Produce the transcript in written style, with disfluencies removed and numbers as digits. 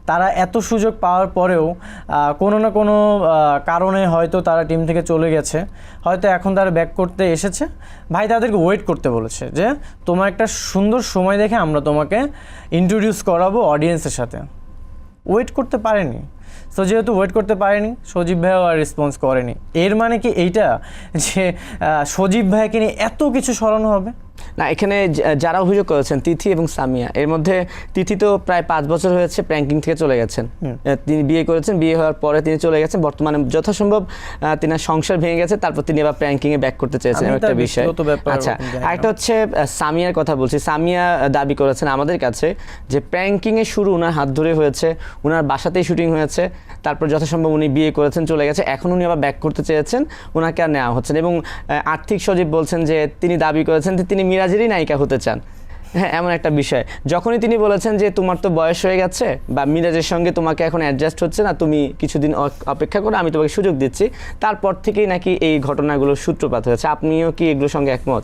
তারা এত সুযোগ পাওয়ার পরেও কোনো না কোনো কারণে হয়তো তারা টিম থেকে চলে গেছে, হয়তো এখন তারা ব্যাক করতে এসেছে। ভাই তাদেরকে ওয়েট করতে বলেছে যে তোমার একটা সুন্দর সময় দেখে আমরা তোমাকে ইন্ট্রোডিউস করাবো অডিয়েন্সের সাথে। ওয়েট করতে পারেনি, সো যেহেতু ওয়েট করতে পারেনি, সজীব ভাইও আর রেসপন্স করেনি। এর মানে কি এইটা যে সজীব ভাইকে নিয়ে এত কিছু সরানো হবে? না, এখানে যারা অভিযোগ করেছেন তিথি এবং সামিয়া, এর মধ্যে তিথি তো প্রায় 5 বছর হয়েছে প্র্যাঙ্কিং থেকে চলে গেছেন। তিনি বিয়ে করেছেন, বিয়ে হওয়ার পরে তিনি চলে গেছেন। বর্তমানে যথাসম্ভব তিনার সংসার ভেঙে গেছে, তারপর তিনি আবার প্র্যাঙ্কিং এ ব্যাক করতে চেয়েছেন, একটা বিষয়। আচ্ছা, আরেকটা হচ্ছে সামিয়ার কথা বলছি। সামিয়া দাবি করেছেন আমাদের কাছে যে প্র্যাঙ্কিং এর শুরু ওনার হাত ধরে হয়েছে, ওনার বাসাতেই শুটিং হয়েছে, তারপর যথাসম্ভব উনি বিয়ে করেছেন, চলে গেছে, এখন উনি আবার ব্যাক করতে চেয়েছেন, ওনাকে আর নেওয়া হচ্ছে না। এবং আর্থিক সজীব বলছেন যে তিনি দাবি করেছেন যে তিনি মিরাজেরই নায়িকা হতে চান। হ্যাঁ, এমন একটা বিষয়। যখনই তিনি বলেছেন যে তোমার তো বয়স হয়ে গেছে বা মিরাজের সঙ্গে তোমাকে এখন অ্যাডজাস্ট হচ্ছে না, তুমি কিছুদিন অপেক্ষা করো, আমি তোমাকে সুযোগ দিচ্ছি, তারপর থেকেই নাকি এই ঘটনাগুলোর সূত্রপাত হয়েছে। আপনিও কি এগুলোর সঙ্গে একমত?